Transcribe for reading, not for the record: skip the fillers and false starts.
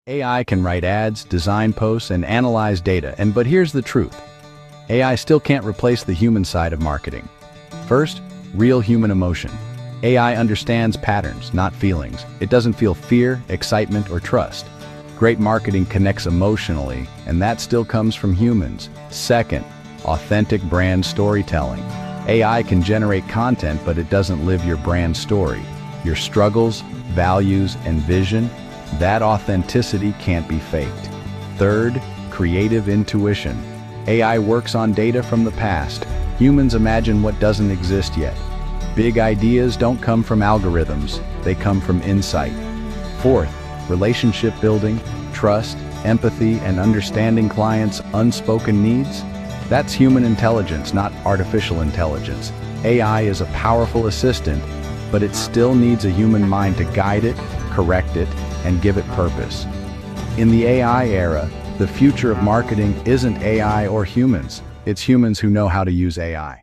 AI can write ads, design posts, and analyze data, but here's the truth. AI still can't replace the human side of marketing. First, real human emotion. AI understands patterns, not feelings. It doesn't feel fear, excitement, or trust. Great marketing connects emotionally, and that still comes from humans. Second, authentic brand storytelling. AI can generate content, but it doesn't live your brand story. Your struggles, values, and vision, that authenticity can't be faked. Third, creative intuition. AI works on data from the past. Humans imagine what doesn't exist yet. Big ideas don't come from algorithms, they come from insight. Fourth, relationship building, trust, empathy, and understanding clients' unspoken needs. That's human intelligence, not artificial intelligence. AI is a powerful assistant, but it still needs a human mind to guide it, correct it, and give it purpose. In the AI era, the future of marketing isn't AI or humans. It's humans who know how to use AI.